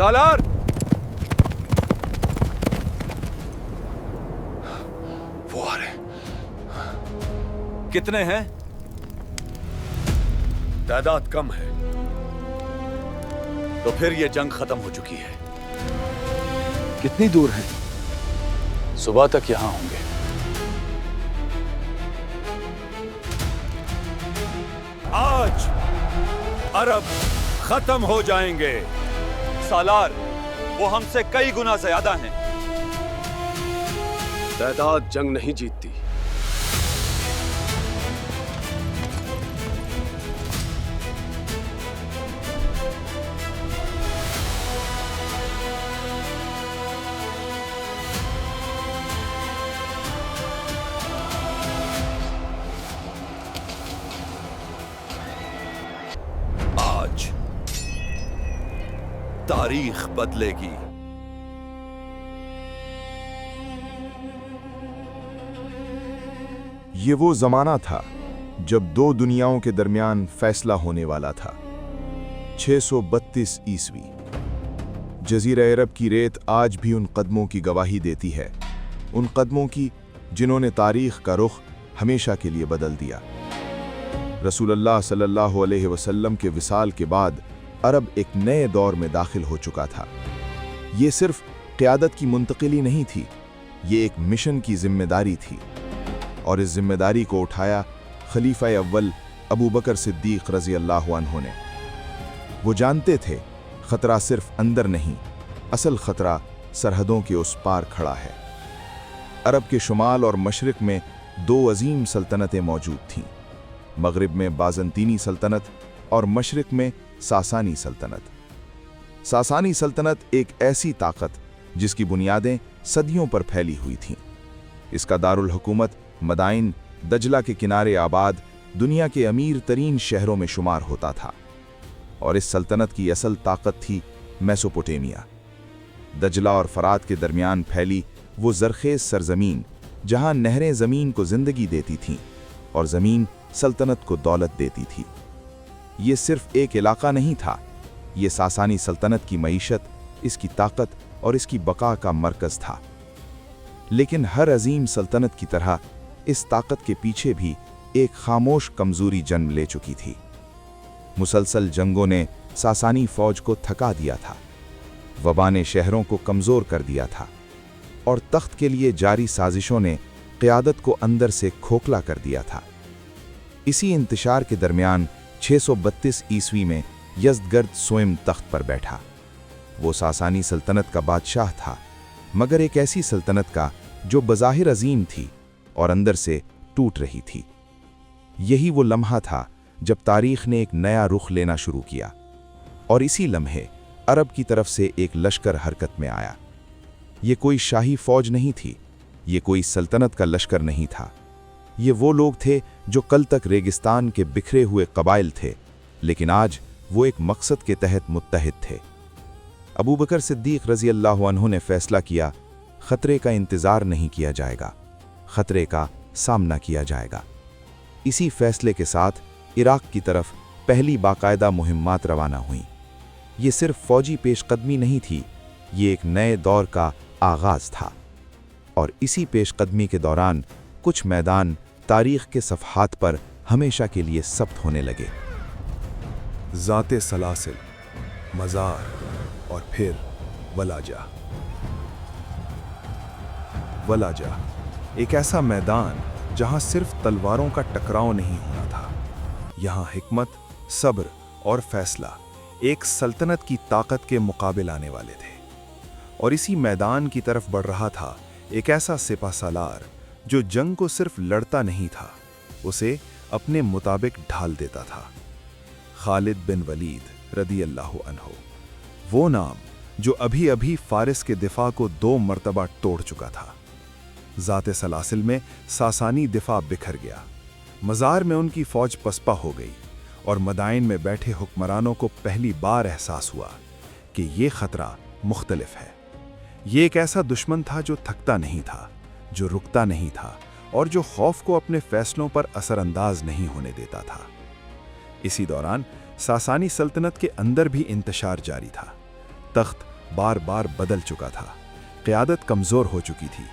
सालार! वो आ रहे। कितने हैं? तादाद कम है। तो फिर ये जंग खत्म हो चुकी है। कितनी दूर है? सुबह तक यहां होंगे। आज अरब खत्म हो जाएंगे। सालार, वो हमसे कई गुना ज्यादा हैं। तादाद जंग नहीं जीतती। आज तारीख बदलेगी। ये वो जमाना था जब दो दुनियाओं के दरमियान फैसला होने वाला था। 632 ईस्वी। जजीरा अरब की रेत आज भी उन कदमों की गवाही देती है, उन कदमों की जिन्होंने तारीख का रुख हमेशा के लिए बदल दिया। रसूलुल्लाह सल्लल्लाहु अलैहि वसल्लम के विसाल के बाद अरब एक नए दौर में दाखिल हो चुका था। ये सिर्फ क़यादत की मुंतकिली नहीं थी, ये एक मिशन की जिम्मेदारी थी, और इस जिम्मेदारी को उठाया खलीफा अव्वल अबू बकर सिद्दीक रज़ी अल्लाहु अन्हु ने। वो जानते थे खतरा सिर्फ अंदर नहीं, असल खतरा सरहदों के उस पार खड़ा है। अरब के शुमाल और मशरिक में दो अजीम सल्तनतें मौजूद थीं, मगरिब में बाज़ंतीनी सल्तनत और मशरिक में सासानी सल्तनत। सासानी सल्तनत एक ऐसी ताकत जिसकी बुनियादें सदियों पर फैली हुई थीं। इसका दारुल हुकूमत मदाइन दजला के किनारे आबाद दुनिया के अमीर तरीन शहरों में शुमार होता था, और इस सल्तनत की असल ताकत थी मेसोपोटामिया। दजला और फरात के दरमियान फैली वो ज़रखेज़ सरजमीन जहां नहरें ज़मीन को ज़िंदगी देती थीं और ज़मीन सल्तनत को दौलत देती थी। ये सिर्फ एक इलाका नहीं था, ये सासानी सल्तनत की मईशत, इसकी ताकत और इसकी बका का मरकज़ था। लेकिन हर अजीम सल्तनत की तरह इस ताकत के पीछे भी एक खामोश कमजोरी जन्म ले चुकी थी। मुसलसल जंगों ने सासानी फौज को थका दिया था, वबा ने शहरों को कमजोर कर दिया था, और तख्त के लिए जारी साजिशों ने क़यादत को अंदर से खोखला कर दिया था। इसी इंतशार के दरमियान 632 ईस्वी में यज़दगर्द स्वयं तख्त पर बैठा। वो सासानी सल्तनत का बादशाह था, मगर एक ऐसी सल्तनत का जो बज़ाहिर अजीम थी और अंदर से टूट रही थी। यही वो लम्हा था जब तारीख ने एक नया रुख लेना शुरू किया, और इसी लम्हे अरब की तरफ से एक लश्कर हरकत में आया। ये कोई शाही फौज नहीं थी, ये कोई सल्तनत का लश्कर नहीं था। ये वो लोग थे जो कल तक रेगिस्तान के बिखरे हुए कबाइल थे, लेकिन आज वो एक मकसद के तहत मुत्तहिद थे। अबू बकर सिद्दीक रज़ी अल्लाहु अन्हु ने फैसला किया, खतरे का इंतज़ार नहीं किया जाएगा, खतरे का सामना किया जाएगा। इसी फैसले के साथ इराक की तरफ पहली बाकायदा मुहिम्मात रवाना हुई। ये सिर्फ फौजी पेशकदमी नहीं थी, ये एक नए दौर का आगाज़ था, और इसी पेशकदमी के दौरान कुछ मैदान तारीख के सफ़हात पर हमेशा के लिए सब्त होने लगे। ज़ाते सलासिल, मज़ार और फिर वलाजा। वलाजा एक ऐसा मैदान जहां सिर्फ तलवारों का टकराव नहीं होना था, यहां हिकमत, सब्र और फैसला एक सल्तनत की ताकत के मुकाबिल आने वाले थे। और इसी मैदान की तरफ बढ़ रहा था एक ऐसा सिपा सालार जो जंग को सिर्फ लड़ता नहीं था, उसे अपने मुताबिक ढाल देता था। खालिद बिन वलीद रदी अल्लाहु अन्हु, वो नाम जो अभी अभी फारिस के दिफा को 2 मर्तबा तोड़ चुका था। ज़ाते सलासिल में सासानी दिफा बिखर गया, मज़ार में उनकी फौज पसपा हो गई, और मदाइन में बैठे हुक्मरानों को पहली बार एहसास हुआ कि ये खतरा मुख्तलिफ है। ये एक ऐसा दुश्मन था जो थकता नहीं था, जो रुकता नहीं था, और जो खौफ को अपने फैसलों पर असरअंदाज नहीं होने देता था। इसी दौरान सासानी सल्तनत के अंदर भी इंतशार जारी था। तख्त बार बार बदल चुका था। क़यादत कमज़ोर हो चुकी थी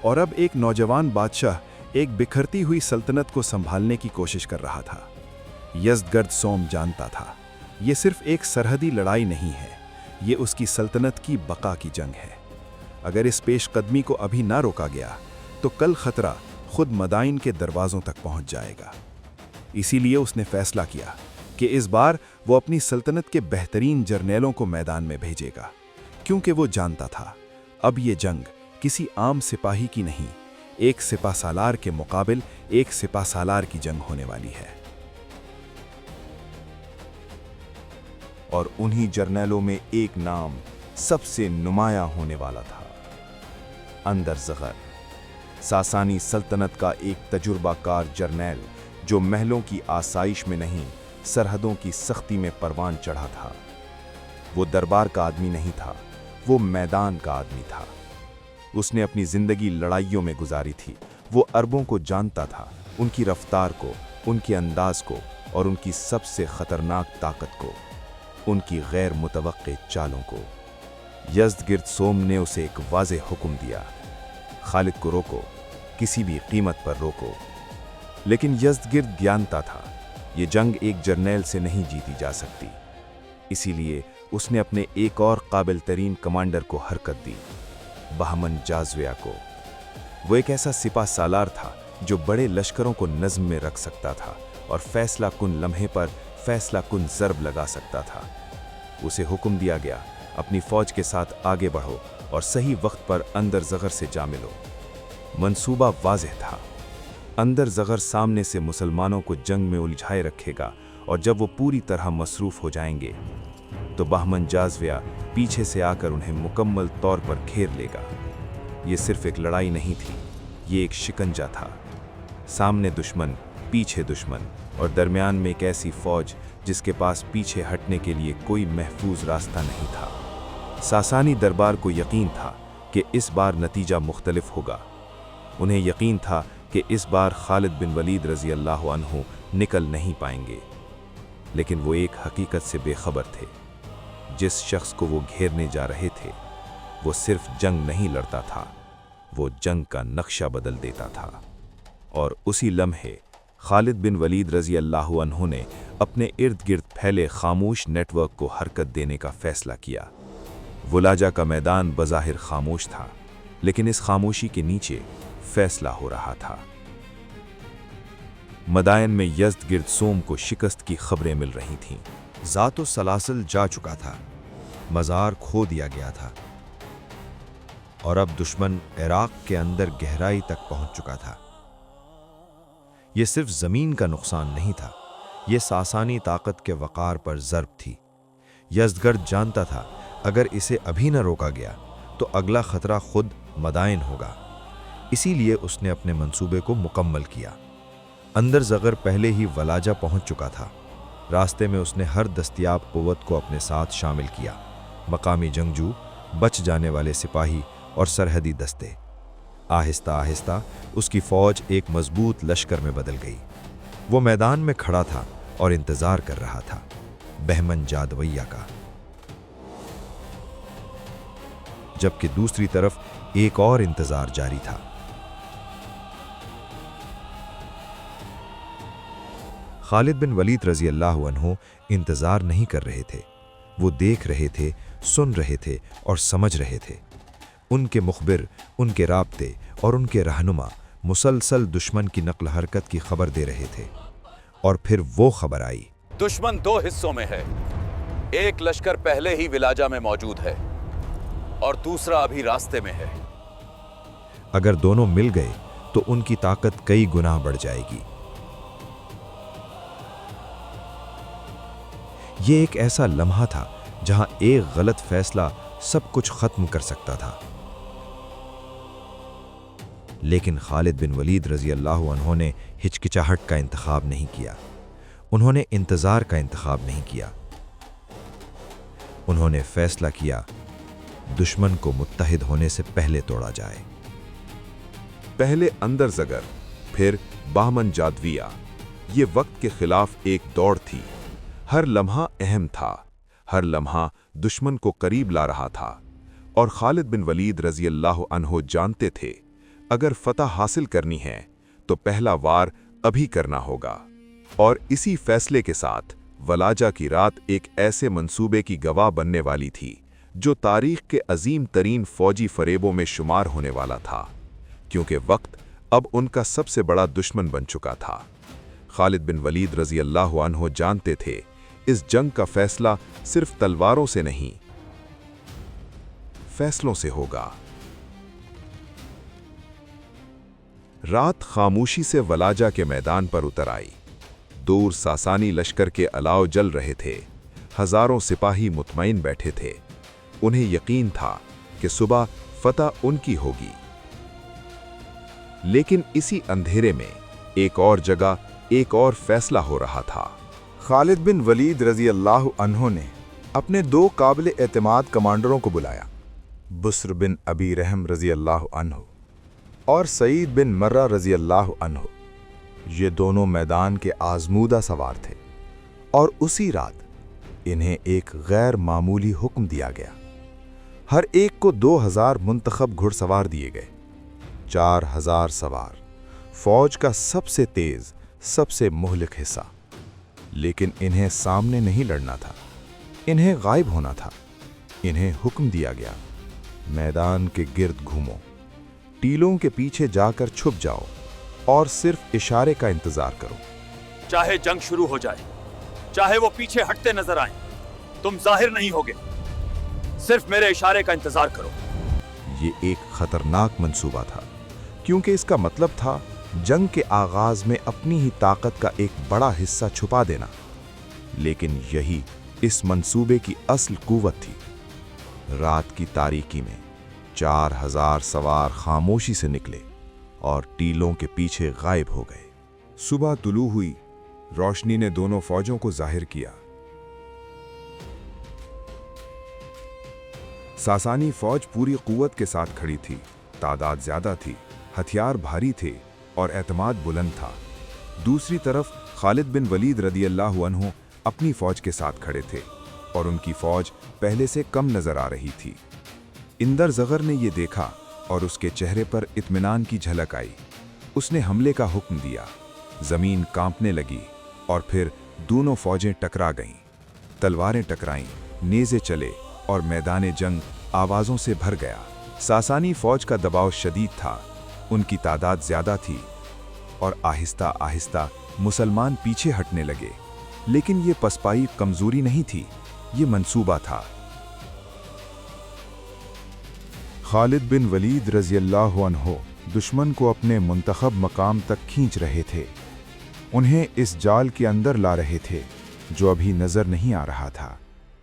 और अब एक नौजवान बादशाह एक बिखरती हुई सल्तनत को संभालने की कोशिश कर रहा था। यज़दगर्द सोम जानता था, ये सिर्फ एक सरहदी लड़ाई नहीं है, ये उसकी सल्तनत की बका की जंग है। अगर इस पेशकदमी को अभी ना रोका गया तो कल खतरा खुद मदाइन के दरवाज़ों तक पहुंच जाएगा। इसीलिए उसने फैसला किया कि इस बार वो अपनी सल्तनत के बेहतरीन जर्नेलों को मैदान में भेजेगा, क्योंकि वो जानता था अब ये जंग किसी आम सिपाही की नहीं, एक सिपा सालार के मुकाबिल एक सिपा सालार की जंग होने वाली है। और उन्हीं जर्नैलों में एक नाम सबसे नुमायां होने वाला था, अंदर ज़ग़र, सासानी सल्तनत का एक तजुर्बाकार जर्नैल जो महलों की आसाइश में नहीं, सरहदों की सख्ती में परवान चढ़ा था। वो दरबार का आदमी नहीं था, वो मैदान का आदमी था। उसने अपनी जिंदगी लड़ाइयों में गुजारी थी। वो अरबों को जानता था, उनकी रफ्तार को, उनके अंदाज को और उनकी सबसे खतरनाक ताकत को, उनकी गैर मुतवक्के चालों को। यज़दगिर्द सोम ने उसे एक वाज़ेह हुक्म दिया, खालिद को रोको, किसी भी कीमत पर रोको। लेकिन यज़दगिर्द जानता था ये जंग एक जर्नैल से नहीं जीती जा सकती। इसीलिए उसने अपने एक और काबिल तरीन कमांडर को हरकत दी, बहमन जाज़विया को। वो एक ऐसा सिपा सालार था जो बड़े लश्करों को नज़्म में रख सकता था और फैसला कुन लम्हे पर फैसला कुन ज़र्ब लगा सकता था। उसे हुक्म दिया गया, अपनी फ़ौज के साथ आगे बढ़ो और सही वक्त पर अंदर ज़ग़र से जा मिलो। मंसूबा वाज़ेह था, अंदर ज़ग़र सामने से मुसलमानों को जंग में उलझाए रखेगा और जब वो पूरी तरह मसरूफ़ हो जाएंगे तो बहमन जाज़विया पीछे से आकर उन्हें मुकम्मल तौर पर घेर लेगा। ये सिर्फ एक लड़ाई नहीं थी, ये एक शिकंजा था। सामने दुश्मन, पीछे दुश्मन और दरमियान में एक ऐसी फ़ौज जिसके पास पीछे हटने के लिए कोई महफूज रास्ता नहीं था। सासानी दरबार को यकीन था कि इस बार नतीजा मुख्तलिफ होगा। उन्हें यकीन था कि इस बार खालिद बिन वलीद रज़ी अल्लाह अन्हु निकल नहीं पाएंगे। लेकिन वो एक हकीकत से बेखबर थे, जिस शख्स को वो घेरने जा रहे थे वो सिर्फ जंग नहीं लड़ता था, वो जंग का नक्शा बदल देता था। और उसी लम्हे खालिद बिन वलीद रज़ी अल्लाह अन्हु ने अपने इर्द गिर्द फैले खामोश नेटवर्क को हरकत देने का फैसला किया। वुलाजा का मैदान बज़ाहिर खामोश था, लेकिन इस खामोशी के नीचे फैसला हो रहा था। मदायन में यज़दगिर्द सोम को शिकस्त की खबरें मिल रही थीं। ज़ातो सलासल जा चुका था, मज़ार खो दिया गया था और अब दुश्मन इराक़ के अंदर गहराई तक पहुंच चुका था। यह सिर्फ ज़मीन का नुकसान नहीं था, यह सासानी ताकत के वक़ार पर ज़र्ब थी। यज़दगिर्द जानता था अगर इसे अभी न रोका गया तो अगला ख़तरा खुद मदाइन होगा। इसीलिए उसने अपने मंसूबे को मुकम्मल किया। अंदर ज़ग़र पहले ही वलाजा पहुंच चुका था। रास्ते में उसने हर दस्तयाब क़ुव्वत को अपने साथ शामिल किया, मकामी जंगजू, बच जाने वाले सिपाही और सरहदी दस्ते। आहिस्ता आहिस्ता उसकी फ़ौज एक मजबूत लश्कर में बदल गई। वो मैदान में खड़ा था और इंतज़ार कर रहा था बहमन जाज़विया का, जबकि दूसरी तरफ एक और इंतज़ार जारी था। खालिद बिन वलीद रज़ी अल्लाह अन्हु इंतज़ार नहीं कर रहे थे, वो देख रहे थे, सुन रहे थे और समझ रहे थे। उनके मुखबिर, उनके राब्ते और उनके रहनुमा मुसलसल दुश्मन की नक्ल हरकत की खबर दे रहे थे। और फिर वो खबर आई, दुश्मन दो हिस्सों में है, एक लश्कर पहले ही विलाजा में मौजूद है और दूसरा अभी रास्ते में है। अगर दोनों मिल गए तो उनकी ताकत कई गुना बढ़ जाएगी। ये एक ऐसा लम्हा था जहां एक गलत फैसला सब कुछ खत्म कर सकता था। लेकिन खालिद बिन वलीद रज़ी अल्लाह अन्हु ने हिचकिचाहट का इंतखाब नहीं किया, उन्होंने इंतज़ार का इंतखाब नहीं किया। उन्होंने फैसला किया दुश्मन को मुत्तहिद होने से पहले तोड़ा जाए। पहले अंदर ज़ग़र, फिर बहमन जाज़विया। ये वक्त के खिलाफ एक दौड़ थी। हर लम्हा अहम था, हर लम्हा दुश्मन को करीब ला रहा था। और खालिद बिन वलीद रजी अल्लाह अन्हो जानते थे अगर फतह हासिल करनी है तो पहला वार अभी करना होगा। और इसी फैसले के साथ वलाजा की रात एक ऐसे मंसूबे की गवाह बनने वाली थी जो तारीख के अजीम तरीन फौजी फरेबों में शुमार होने वाला था, क्योंकि वक्त अब उनका सबसे बड़ा दुश्मन बन चुका था। खालिद बिन वलीद रजी अल्लाह अन्हो जानते थे इस जंग का फैसला सिर्फ तलवारों से नहीं, फैसलों से होगा। रात खामोशी से वलाजा के मैदान पर उतर आई। दूर सासानी लश्कर के अलाव जल रहे थे। हजारों सिपाही मुतमईन बैठे थे। उन्हें यकीन था कि सुबह फतह उनकी होगी। लेकिन इसी अंधेरे में एक और जगह एक और फैसला हो रहा था। खालिद बिन वलीद रजी अल्लाह अन्हो ने अपने 2 काबिल एतमाद कमांडरों को बुलाया, बुस्र बिन अबी रहम रजी अल्लाह अन्हो और सईद बिन मर्रा रजी अल्लाह अन्हो। ये दोनों मैदान के आजमूदा सवार थे और उसी रात इन्हें एक गैर मामूली हुक्म दिया गया। हर एक को 2000 मुंतखब घुड़सवार दिए गए। 4000 सवार, फौज का सबसे तेज, सबसे मुहलिक हिस्सा। लेकिन इन्हें सामने नहीं लड़ना था, इन्हें गायब होना था। इन्हें हुक्म दिया गया, मैदान के गिर्द घूमो, टीलों के पीछे जाकर छुप जाओ और सिर्फ इशारे का इंतजार करो। चाहे जंग शुरू हो जाए, चाहे वो पीछे हटते नजर आए, तुम जाहिर नहीं होगे, सिर्फ मेरे इशारे का इंतजार करो। ये एक खतरनाक मंसूबा था, क्योंकि इसका मतलब था जंग के आगाज में अपनी ही ताकत का एक बड़ा हिस्सा छुपा देना। लेकिन यही इस मंसूबे की असल कुव्वत थी। रात की तारीकी में 4000 सवार खामोशी से निकले और टीलों के पीछे गायब हो गए। सुबह तुलू हुई, रोशनी ने दोनों फौजों को जाहिर किया। सासानी फौज पूरी कुव्वत के साथ खड़ी थी। तादाद ज्यादा थी, हथियार भारी थे और एतमाद बुलंद था। दूसरी तरफ खालिद बिन वलीद रदी अल्लाह अन्हु अपनी फौज के साथ खड़े थे और उनकी फौज पहले से कम नजर आ रही थी। इंदर ज़ग़र ने यह देखा और उसके चेहरे पर इत्मीनान की झलक आई। उसने हमले का हुक्म दिया। जमीन कांपने लगी और फिर दोनों फौजें टकरा गईं। तलवारें टकराईं, नेज़े चले और मैदान जंग आवाज़ों से भर गया। सासानी फौज का दबाव शदीद था। उनकी तादाद ज्यादा थी और आहिस्ता आहिस्ता मुसलमान पीछे हटने लगे। लेकिन ये पसपाई कमजोरी नहीं थी, ये मंसूबा था। खालिद बिन वलीद रज़ी अल्लाह अन्हो दुश्मन को अपने मुंतखब मकाम तक खींच रहे थे। उन्हें इस जाल के अंदर ला रहे थे जो अभी नजर नहीं आ रहा था।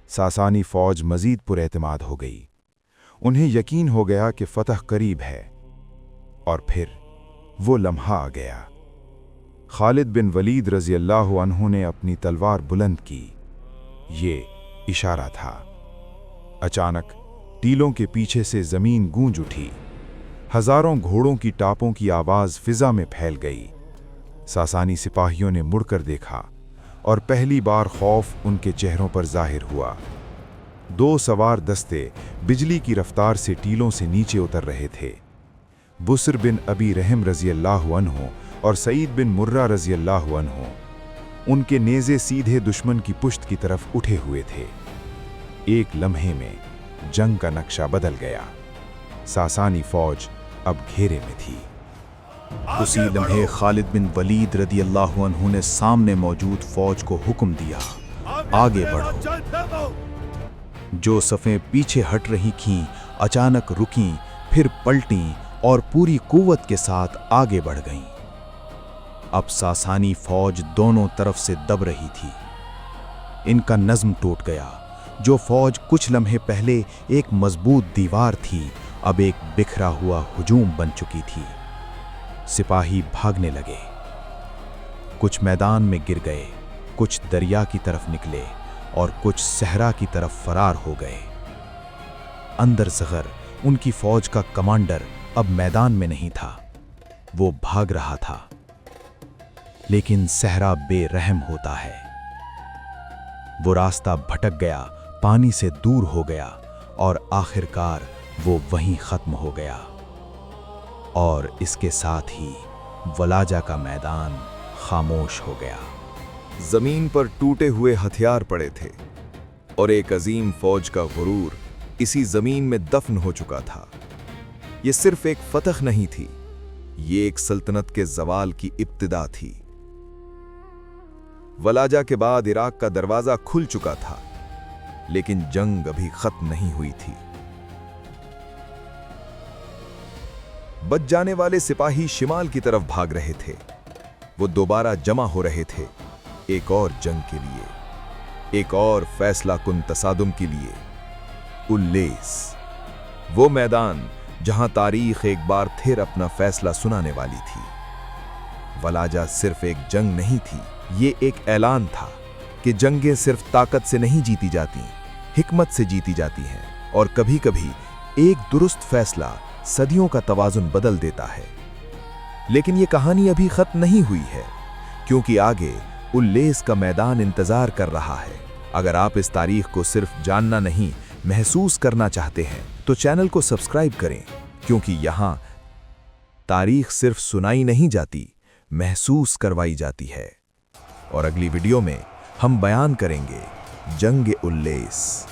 सासानी फौज मजीद पुरएतमाद हो गई। उन्हें यकीन हो गया कि फतह करीब है। और फिर वो लम्हा आ गया। खालिद बिन वलीद रज़ी अल्लाह अन्हु ने अपनी तलवार बुलंद की। ये इशारा था। अचानक टीलों के पीछे से जमीन गूंज उठी। हजारों घोड़ों की टापों की आवाज फिजा में फैल गई। सासानी सिपाहियों ने मुड़कर देखा और पहली बार खौफ उनके चेहरों पर जाहिर हुआ। 2 सवार दस्ते बिजली की रफ्तार से टीलों से नीचे उतर रहे थे। बुस्र बिन अबी रहम रज़ी अल्लाह अन्हु और सईद बिन मुर्रा रज़ी अल्लाह अन्हु, उनके नेज़े सीधे दुश्मन की पुश्त की तरफ उठे हुए थे। एक लम्हे में जंग का नक्शा बदल गया। सासानी फौज अब घेरे में थी। उसी लम्हे खालिद बिन वलीद रदी अल्लाह अन्हु ने सामने मौजूद फौज को हुक्म दिया, आगे बढ़ो। जो सफ़ें पीछे हट रही थीं अचानक रुकीं, फिर पलटीं और पूरी कुव्वत के साथ आगे बढ़ गईं। अब सासानी फौज दोनों तरफ से दब रही थी। इनका नज़्म टूट गया। जो फौज कुछ लम्हे पहले एक मजबूत दीवार थी, अब एक बिखरा हुआ हुजूम बन चुकी थी। सिपाही भागने लगे। कुछ मैदान में गिर गए, कुछ दरिया की तरफ निकले और कुछ सहरा की तरफ फरार हो गए। अंदर ज़ग़र, उनकी फौज का कमांडर, अब मैदान में नहीं था। वो भाग रहा था। लेकिन सहरा बेरहम होता है। वो रास्ता भटक गया, पानी से दूर हो गया और आखिरकार وہ वहीं खत्म हो गया और इसके साथ ही वलाजा का मैदान खामोश हो गया। जमीन पर टूटे हुए हथियार पड़े थे और एक अजीम फौज का गुरूर इसी जमीन में दफन हो चुका था। ये सिर्फ एक फतह नहीं थी, ये एक सल्तनत के जवाल की इब्तिदा थी। वलाजा के बाद इराक का दरवाजा खुल चुका था, लेकिन जंग अभी खत्म नहीं हुई थी। बच जाने वाले सिपाही शिमाल की तरफ भाग रहे थे। वो दोबारा जमा हो रहे थे एक और जंग के लिए, एक और फैसला कुन तसादुम के लिए। उल्लेस, वो मैदान जहां तारीख एक बार फिर अपना फैसला सुनाने वाली थी। वलाजा सिर्फ एक जंग नहीं थी, ये एक ऐलान था कि जंगें सिर्फ ताकत से नहीं जीती जाती, हिकमत से जीती जाती हैं, और कभी-कभी एक दुरुस्त फैसला सदियों का तवाजुन बदल देता है। लेकिन ये कहानी अभी खत्म नहीं हुई है, क्योंकि आगे उल्लेस का मैदान इंतजार कर रहा है। अगर आप इस तारीख को सिर्फ जानना नहीं, महसूस करना चाहते हैं, तो चैनल को सब्सक्राइब करें, क्योंकि यहाँ तारीख सिर्फ सुनाई नहीं जाती, महसूस करवाई जाती है। और अगली वीडियो में हम बयान करेंगे जंग उल्लेस।